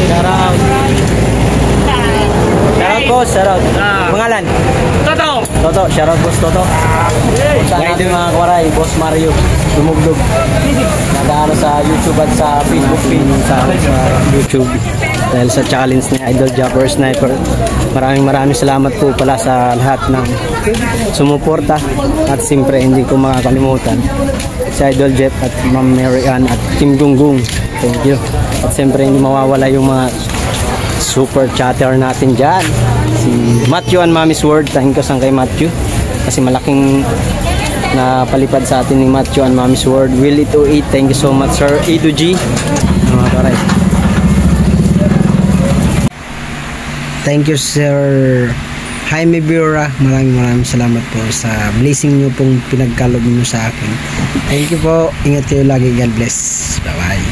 Shoutout. Shoutout boss, shoutout. Pangalan? Toto, shoutout boss Toto. Ngayon din mga kawaray, boss Mario. Dumugdog. Nag-ano sa YouTube at sa Facebook page sa YouTube. Dahil sa challenge ni Idol Japper Sniper. Maraming salamat po pala sa lahat ng sumuporta. At siyempre hindi ko makakalimutan si Idol Jeff at Ma'am Mary Ann at Team Gunggong. Thank you. At siyempre hindi mawawala yung mga super chatter natin dyan. Si Matthew and Mommy's World. Thank you kay Matthew. Kasi malaking napalipad sa atin ni Matthew and Mommy's World. Will it to eat. Thank you so much sir. A2G. Mga karay. Thank you sir Jaime Biora. Maraming salamat po sa blessing nyo pong pinagkalob nyo sa akin. Thank you po. Ingat kayo lagi. God bless. Bye bye.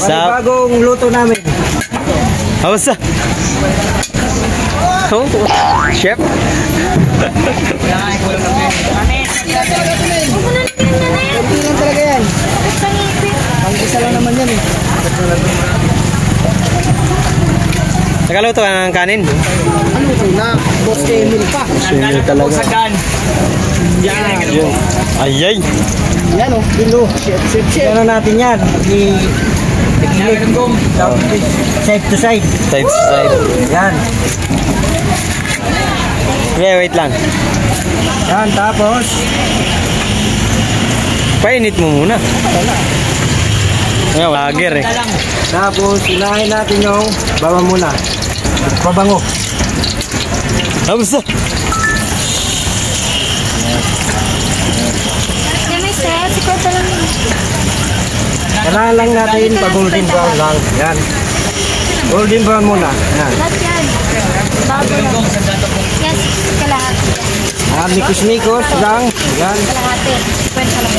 Bagong luto namin. How's that? Oh, chef. Talaga yan. Pang-isa lang naman yan eh. Nakaluto ka ng kanin? Ano ito na? Boss Emil pa. Boss Emil talaga. Yan. Ayay. Yan o. Bilo. Chef. Ano natin yan? Side to side. Side to side. Yan. Okay, wait lang. Yan, tapos painit mo muna. Ngayon, lager eh. Tapos, ilahin natin yung bawang muna. Pabango. Tapos na. Kailangan lang natin pag golden brown lang. Yan. Golden brown muna. Yan. Yes, kalahati. Mikos-mikos lang. Yan. Kalahati. Kwenta lang.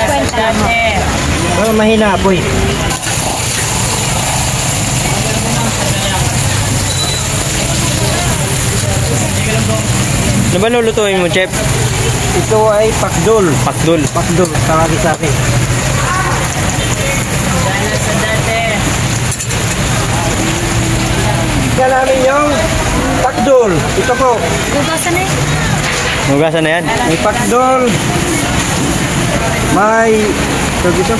Kwenta lang. Mahina apoy. Ano ba lulutuin mo, Chef? Ito ay pakdol. Pakdol. Pakdol. Tawagin sa akin. Ika namin yung pakdol. Ito po. Hugasan na yan. Hugasan na yan? May pakdol. May ito.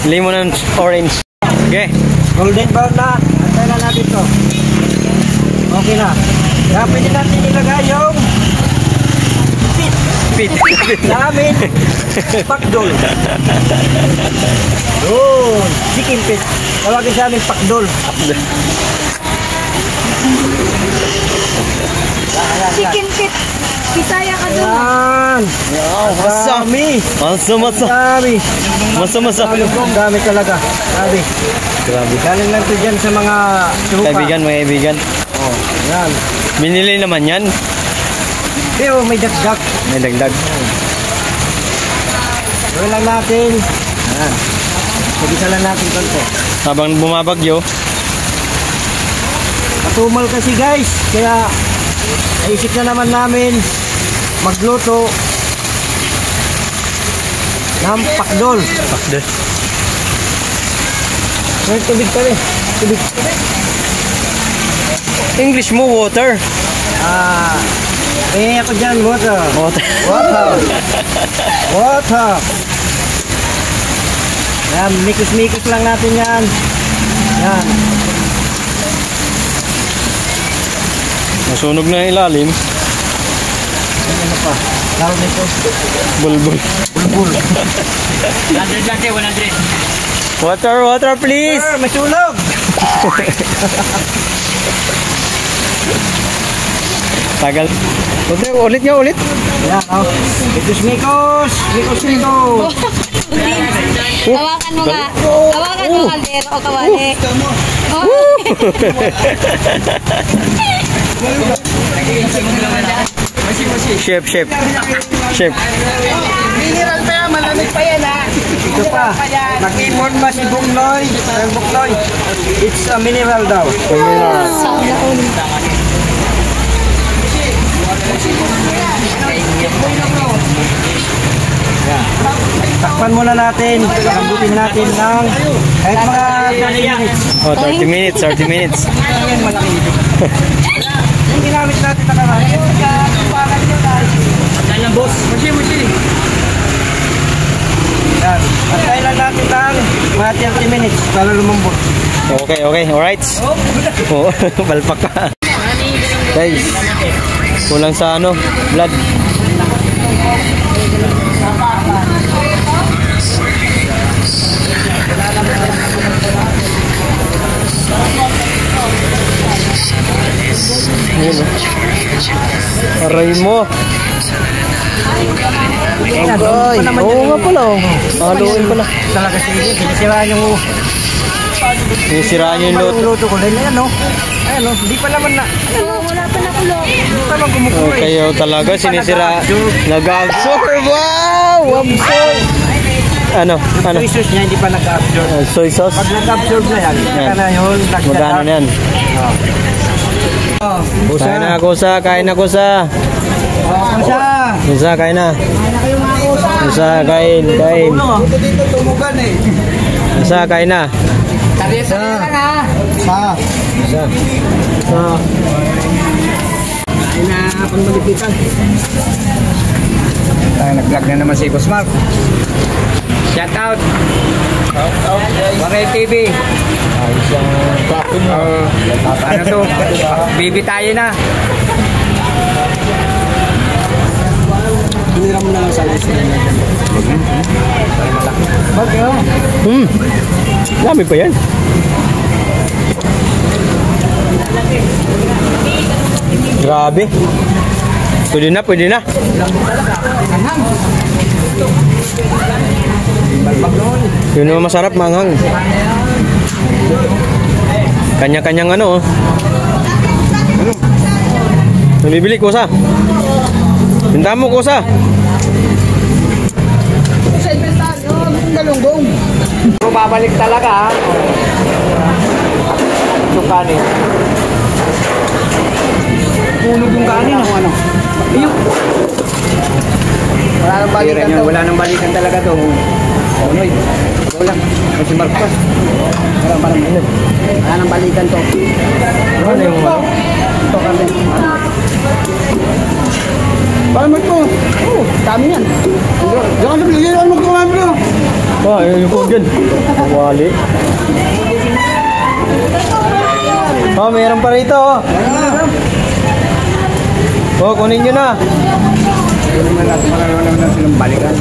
Lemon and orange. Okay. Golden brown na. Antay na natin ito. Okay na. Kaya pwede natin ilagay yung pit namin pakdol. Yun, chicken pit. Tawagin sa amin pakdol. Chicken pit. Bisaya ka doon. Yan. Masami. Masa. Dami talaga. Dami. Grabe. Galing lang ito dyan sa mga supa. Mga kaibigan. Oh, yan. Binili naman yan. Pero may dagdag. May dagdag. Gawin lang natin. Ayan. Pagisa lang natin konti. Habang bumabagyo. Matumal kasi guys. Kaya naisip na naman namin magluto ng pakdol. Pakdol. May tubig pa rin. Tubig. English mo, water. Ako dyan, water. Water. Yan, mikis-mikis lang natin yan. Yan. Nasunog na yung ilalim. Ano pa? Lalo nito. Bulbul. 100. Water, please. Sir, masunog. Tagal. Ulit nyo, ulit. Ayan, oh. Mikos, Mikos. Mikos, Mikos. Hawakan mo nga. Hawakan mo kaldero o kawali. Chef. Mineral pa yan, malamig pa yan ha. Ito pa. Nag-import ba si Bukloy? Bukloy. It's a mineral daw. Sana all. Takpan muna natin. Lambutin natin ng kahit mga 30 minutes. Oh, 30 minutes. Yan, malaki. Yung ginamit natin na karami. Pagkakupakan nyo tayo. Patay lang, boss. Musi. Yan. Patay lang natin ng mga 30 minutes para lumambot. Okay. Alright. Oh, balpak pa. Guys, kulang sa blood. Aray mo. Ay, oo nga pala. Haluin pala. Talaga sige, sinisiraan yung Sinisiraan yung luto. luto ko. Ayan o. Ayan o, hindi pa naman na. Wala pa na kulong. Hindi pa naman kumukuha eh. Kayo talaga sinisira. Nag-absorb. Wow! Absorb. Ano? Soy sauce niya hindi pa nag-absorb. Soy sauce? Pag nag-absorb na yan, saka na yun. Magano na yan? Kain na, kusa. Kusa, kain na. Kusa, kain. Dito tumugan eh. Kusa, kain na. Kusa. Kain na, pangmalipitan. Nag-vlog na naman si Boss Mark. Shout out. Bakay TV. Ano to? Bibi tayo na. Pinira mo na lang sa list na yan. Dami pa yan. Grabe. Pwede na. Yun naman masarap, manghang. Kanya-kanyang ano. Bibili, kusa. Pinta mo, kusa. Sa inventaryo, galunggong. Kung babalik talaga, yung kanin. Punog yung kanin. Ano? Ayun. Wala nang balikan to. Wala nang balikan talaga to. Unoy. Wala. Kasi Marcos. Parang yun. Wala nang balikan to. Ano yung ano? Ito kami. Parang ito. Oh, dami yan. Diyan ka nabili. Ano magkawan mo? Yung po dyan. Wali. Meron pa rito. Kunin nyo na. Kunin mo natin. Maranaman na silang balikan.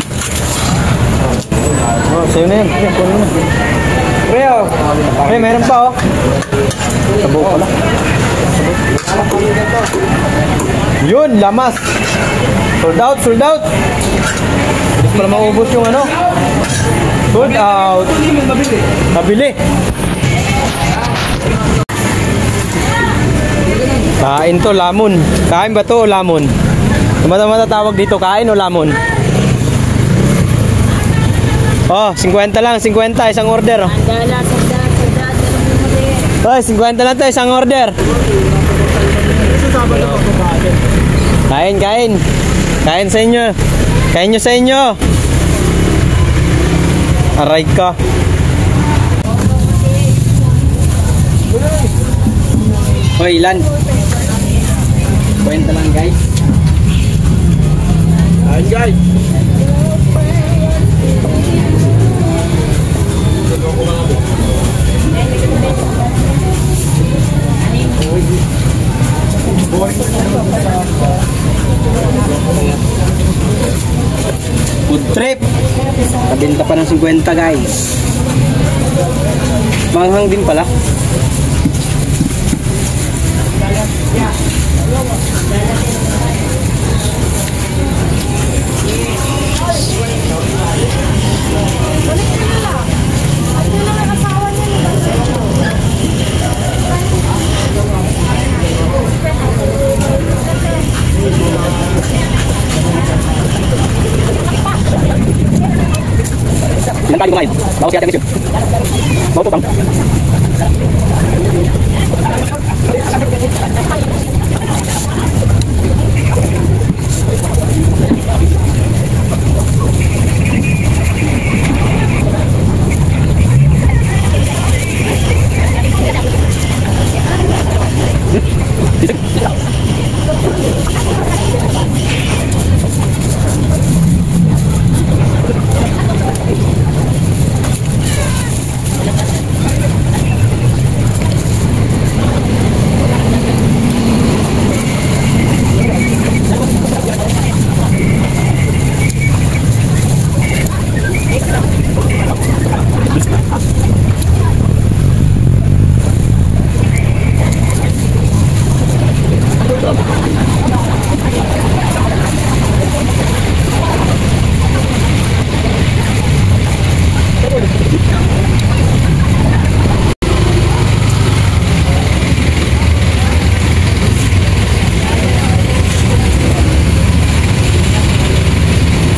Sa'yo na yan. Kunin na. Reo. Meron pa Sabo pala. Yun, lamas. Sold out. Hindi pala maubos yung ano. Sold out. Nabili. Kain to, lamon. Kain ba to o lamon? Mata tawag dito, kain o lamon? 50 lang, 50 isang order. 50 lang to, isang order. Kain. Kain sa inyo. Kain nyo sa inyo. Aray ka. Ilan? 50 lang, guys. Ayan, guys. Food trip. Kabinta pa ng 50, guys. Manghang din pala. Kali kumain. Bawas si Ate Miss yun. Bawas po,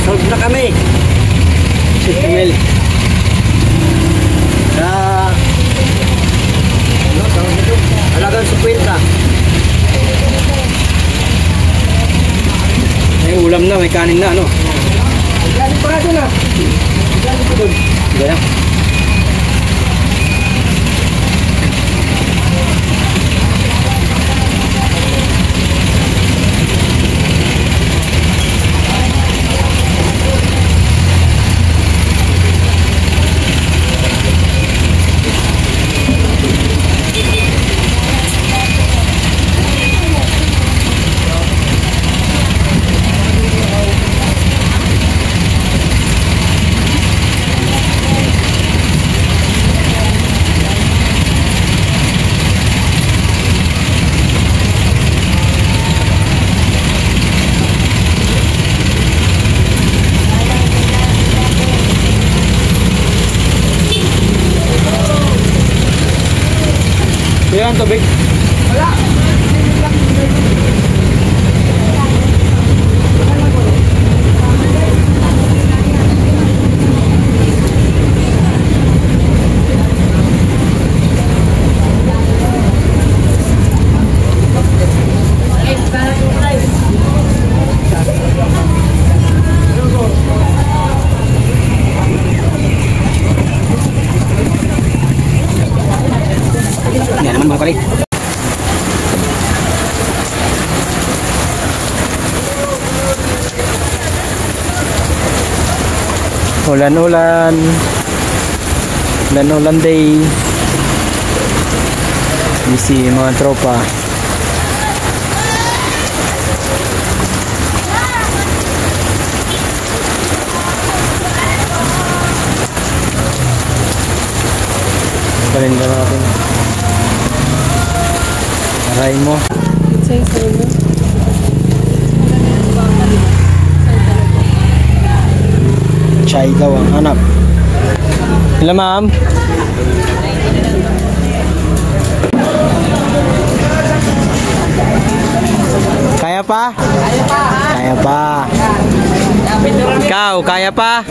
Solve na kami. Emil. Alagang 50. May ulam na, may kanin na, ano? Galing pa nga doon ah. Galing pa doon. Gaya. Kaya ang tubig? Wala. Yan naman mga kulit. Ulan-ulan. Ulan-ulan day. Busy mga tropa. Palinda natin. Aray mo. Chai daw ang hanap. Hello ma'am. Kaya pa? Kaya pa. Kaya pa. Ikaw, kaya pa?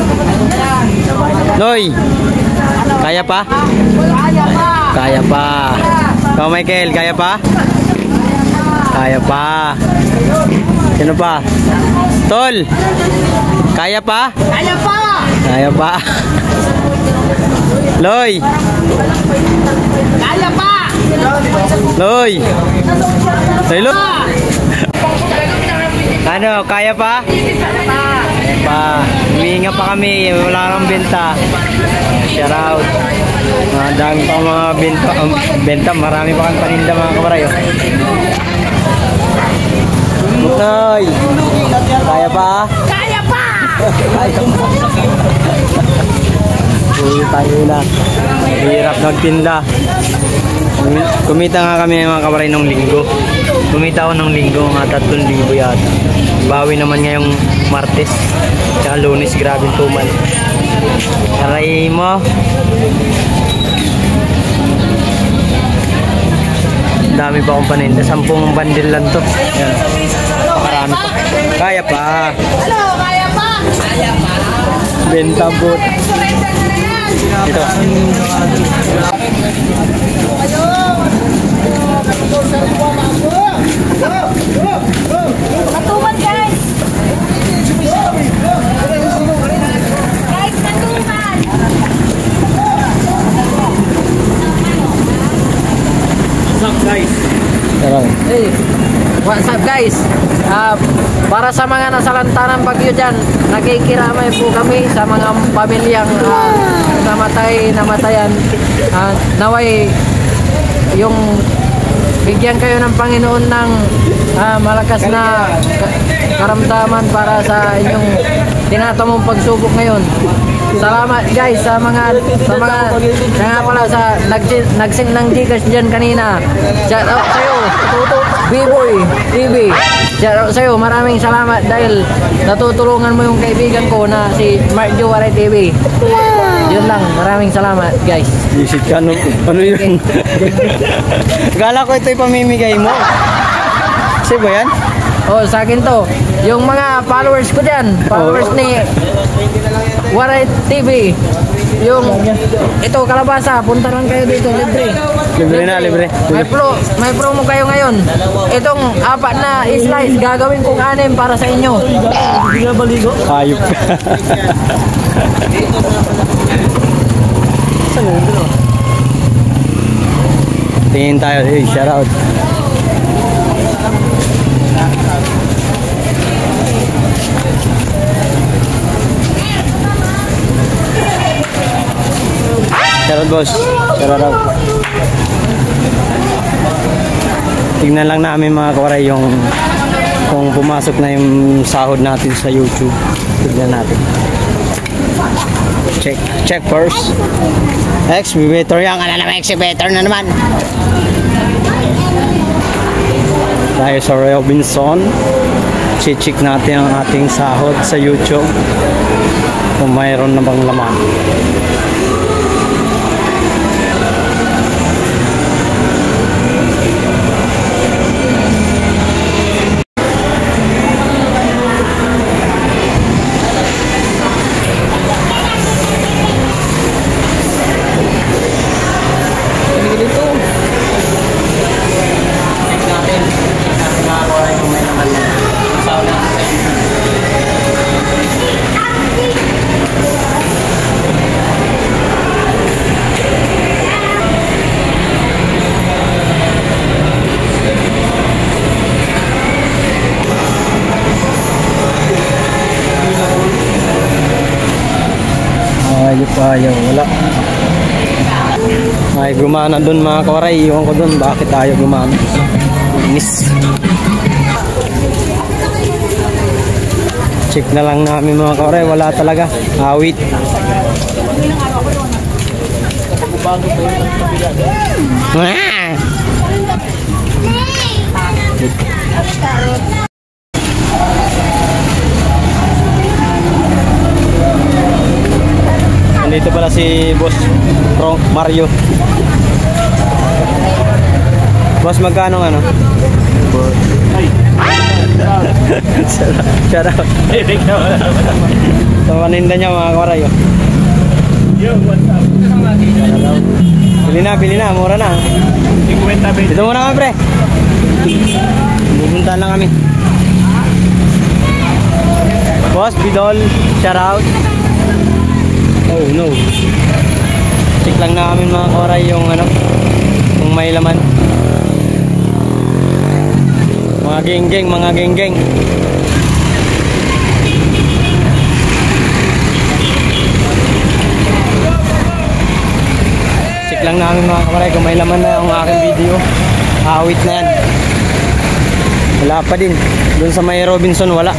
Noy. Kaya pa? Kaya pa. Ikaw Michael, kaya pa? Kaya pa. Sino pa? Tol. Kaya pa? Kaya pa! Kaya pa. Loy. Kaya pa! Loy. Loy, Loy. Ano, kaya pa? Kaya pa. Humihinga pa kami, wala kang benta. Shout out. Dami pa mga benta, marami pa kang paninda mga kabaray. Loy. Kaya pa? Kaya pa! Uy, tayo na. Hirap nagtinda. Kumita nga kami mga kabaray nung linggo. Kumita ako nung linggo, mga 3,000 yata. Bawi naman ngayong Martes. Tsaka Lunes, grabe tuman. Aray mo. Dami pa akong paninda. 10 bandil lang to. Yan. Pakarami pa. Kaya pa. Ano? Kaya pa? Kaya pa. Benta bot. Ito. Matuman, guys! Guys, matuman! What's up, guys? Hey, what's up guys? Para sa mga nasalantanan bagyo dyan, nakikiramay po kami sa mga pamilyang namatayan. Naway yung bigyan kayo ng Panginoon ng malakas na karamdaman para sa inyong tinatamong pagsubok ngayon. Salamat guys sa mga nga pala sa nagsing ng Gcash dyan kanina. Shout out sa'yo, B-Boy TV. Shout out sa'yo, maraming salamat dahil natutulungan mo yung kaibigan ko na si Mark Jowaray TV. Yun lang, maraming salamat guys. Visit ka, ano yun? Gala ko ito ipamimigay mo. Kasi ba yan? Oh, sa akin to. Yung mga followers ko dyan, followers ni Waray TV. Yung ito kalabasa, punta lang kayo dito, libre. Libre na, libre. May promo kayo ngayon. Itong 4 na slice, gagawin kong 6 para sa inyo. Ayop ka. Tingin tayo, hey, shout out. Shout out, boss. Shout out. Tignan lang namin mga kawaray yung kung pumasok na yung sahod natin sa YouTube. Tignan natin. Check first. Exhibitor yan. Ano naman exhibitor na naman. Tayo sa Robinson. Check natin ang ating sahod sa YouTube. Kung mayroon na bang laman. Ayaw, wala. Ay, gumana dun mga kawaray. Iwan ko dun. Bakit ayaw gumana? Miss. Check na lang namin mga kawaray. Wala talaga. Awit. Dito pala si Boss Mario. Boss, magkano ano? Shout out. Sa paninda niya mga kawaray. Bili na, mura na. Dito muna kami, pre. Pupuntahan lang kami. Boss Bidol, shout out. Oh no. Check lang namin mga kawaray yung ano, kung may laman. Mga genggeng. Check lang namin mga kawaray kung may laman na ang aking video. Awit na yan. Wala pa din. Doon sa may Robinson wala.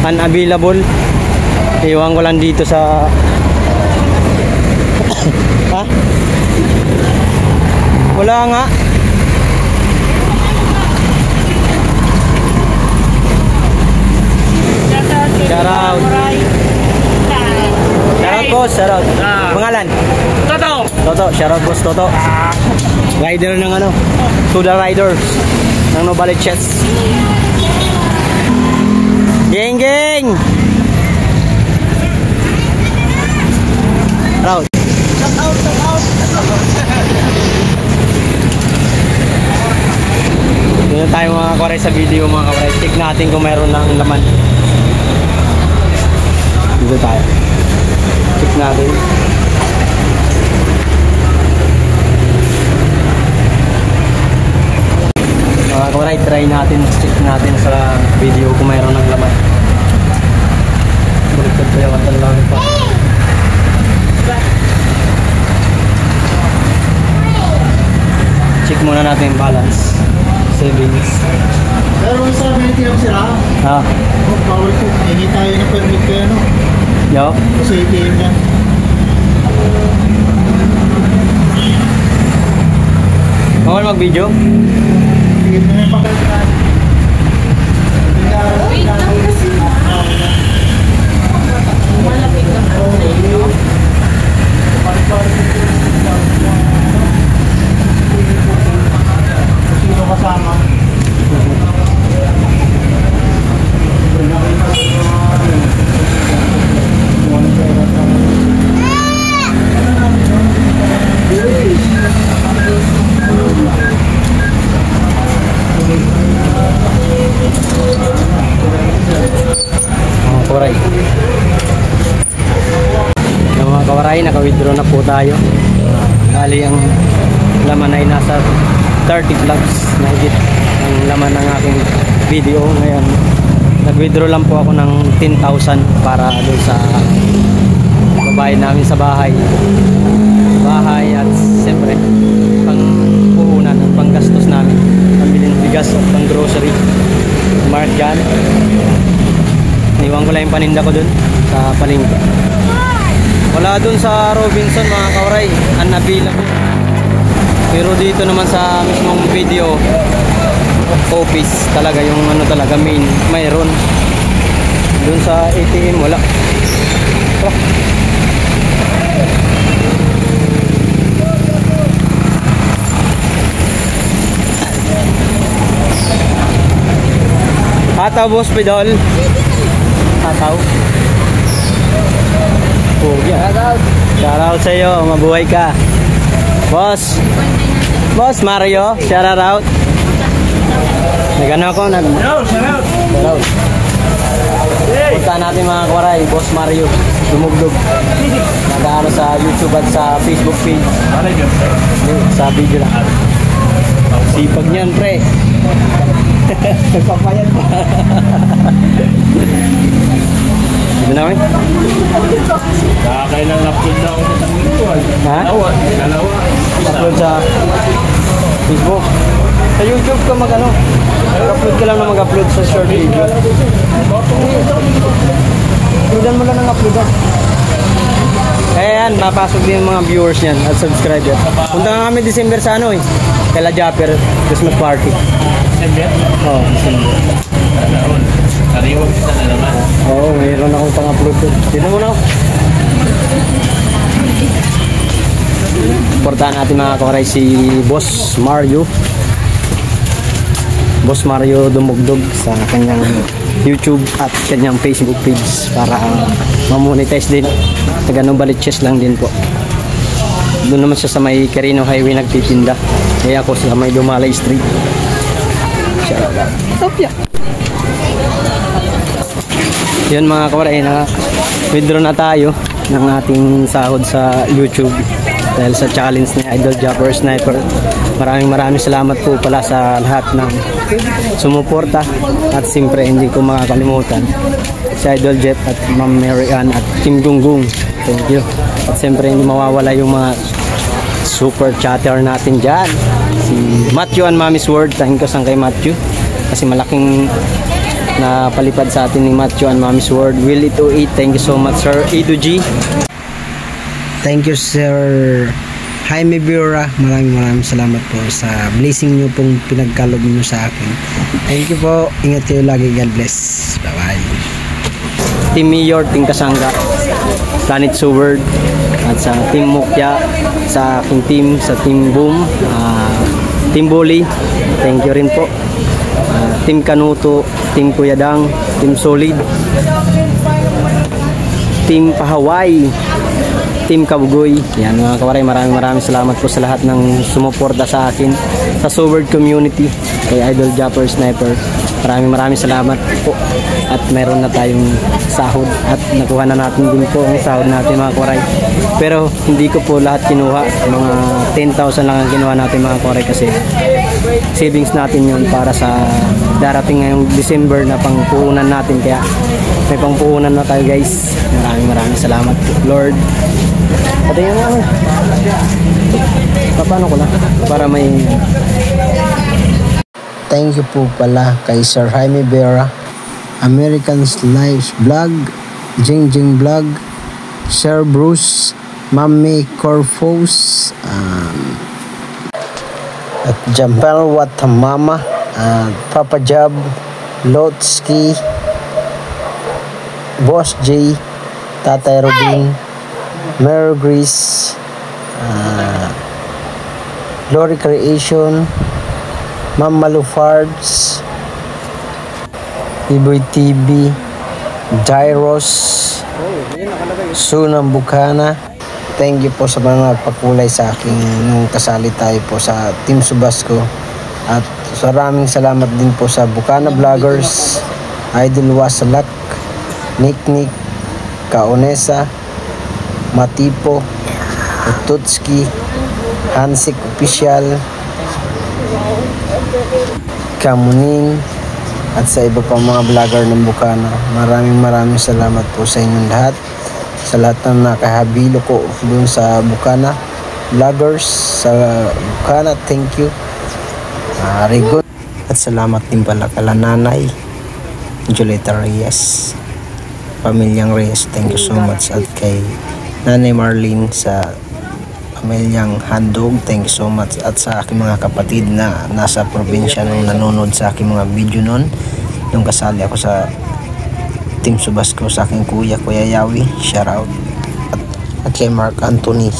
Unavailable. Iwan ko lang dito sa ha? Wala nga. Shout out. Shout out, boss. Shout out. Pangalan? Toto. Shout out, boss Toto. Rider ng ano, Suda Riders ng Novaliches. Geng. Proud. Doon na tayo mga kawaray sa video mga kawaray. Check natin kung mayroon ng laman. Dito tayo. Check natin. Mga kawaray, try natin. Check natin sa video kung mayroon ng laman. Baliktad pa yung katan lang pa. Check muna natin yung balance. Savings. Pero sa ATM sila, Ha? bawal po. Hindi tayo na permit kayo, no? Yo? Sa ATM yan. Bawal mag-video? Sige na yung papel na. Wait lang kasi. Malapit lang ako sa inyo. Sino kasama? Mga kawaray. Yung mga kawaray, naka-withdraw na po tayo. Bali ang laman ay nasa 30 vlogs na higit ang laman ng aking video. Ngayon, nag-withdraw lang po ako ng 10,000 para doon sa babae namin sa bahay. At siyempre, pang puhunan at pang gastos namin. Pambili ng bigas at pang grocery. Mark yan. Iwan ko lang yung paninda ko dun sa palengke. Wala dun sa Robinson mga kawaray, unavailable. Pero dito naman sa mismong video office talaga yung ano talaga main, mayroon. Dun sa ATM wala. Hataw boss pedal. Hataw. Shout out sa iyo, mabuhay ka. Boss. Boss Mario, shout out. Nagano ako, shout out. Punta natin mga kawaray, Boss Mario, dumugdog. Nag-ano sa YouTube at sa Facebook page. Sa video lang. Sipag niyan, pre. Nagpapayad pa. Dito na kami. Kailang upload na ako sa tanggol. Ha? Dalawa. Upload sa Facebook. Sa YouTube ka mag-ano. Mag-upload ka lang na mag-upload sa short video. Uploadan mo lang ng uploadan. Kaya yan, papasok din yung mga viewers yan at subscriber. Punta nga kami December sa ano eh. Kaila Japper, Christmas party. December? Oo, December. Kariwag kita na naman. Oo, mayroon akong pang-upload doon. Dito muna ako. Portahan natin mga kawaray si Boss Mario. Boss Mario dumugdog sa kanyang YouTube at kanyang Facebook page para ma-monetize din. Taganong Baliches lang din po. Doon naman siya sa may Carino Highway nagtitinda. Kaya ako sa may Dumalay Street. Topya. Yun mga kawaray, withdraw na tayo ng ating sahod sa YouTube dahil sa challenge ni Idol Japper Sniper. Maraming salamat po pala sa lahat ng sumuporta at siyempre hindi ko makakalimutan si Idol Jeff at Ma'am Mary Ann at Team Gunggong. Thank you. At siyempre hindi mawawala yung mga super chatter natin dyan. Si Matthew and Mommy's Word. Thank you kay Matthew kasi malaking na palipad sa atin ni Matthew and Mommy's Word. Will it to eat? Thank you so much Sir Edu G. Thank you Sir Jaime Biura. Maraming salamat po sa blessing nyo pong pinagkalob nyo sa akin. Thank you po. Ingat kayo lagi. God bless. Bye bye. Team Mayor, Team Kasangga, Planet Sword, at sa Team Mukya, sa aking team, sa Team Boom, Team Bully. Thank you rin po. Team Kanuto, Team Kuyadang, Team Solid, Team Pahaway, Team Kabugoy. Yan mga kawaray, maraming salamat po sa lahat ng sumuporta sa akin sa Sword community, kay Idol Japper Sniper. Maraming salamat po. At meron na tayong sahod at nakuha na natin din po ang sahod natin mga kawaray. Pero hindi ko po lahat kinuha, mga 10,000 lang ang kinuha natin mga kawaray, kasi savings natin yun para sa darating ngayong December na pangpuhunan natin, kaya may pangpuhunan na tayo guys. Maraming salamat po, Lord. Pati yun lang, paano ko na para may Thank you po pala kay Sir Jaime Vera, American's Lives Vlog, Jingjing Vlog, Sir Bruce, Mami Corfos, at Jampel Watamama, Papa Jab, Lotski, Boss J, Tatay Robin, Mary Grace, Glory Creation, Ma'am Malufards, Iboy TV, Jairos, Sunang Bukana. Thank you po sa mga nagpakulay sa akin nung kasali tayo po sa Team Subasco. At maraming salamat din po sa Bukana Vloggers, Idol Wasalak, Nick, Kaonesa, Matipo, Ututski, Hansik Official, Kamuning, at sa iba pa mga vlogger ng Bukana. Maraming salamat po sa inyong lahat, sa lahat ng nakahabilo ko dun sa Bukana vloggers sa Bukana. Thank you, Rigon. At salamat din pala kala Nanay Julieta Reyes, Pamilyang Reyes, thank you so much. At kay Nanay Marlene sa Pamilyang Handog, thank you so much. At sa aking mga kapatid na nasa probinsya nung nanonood sa aking mga video nun, nung kasali ako sa Team Subasco, sa aking Kuya Yawi, shout out. At kay Mark Anthony.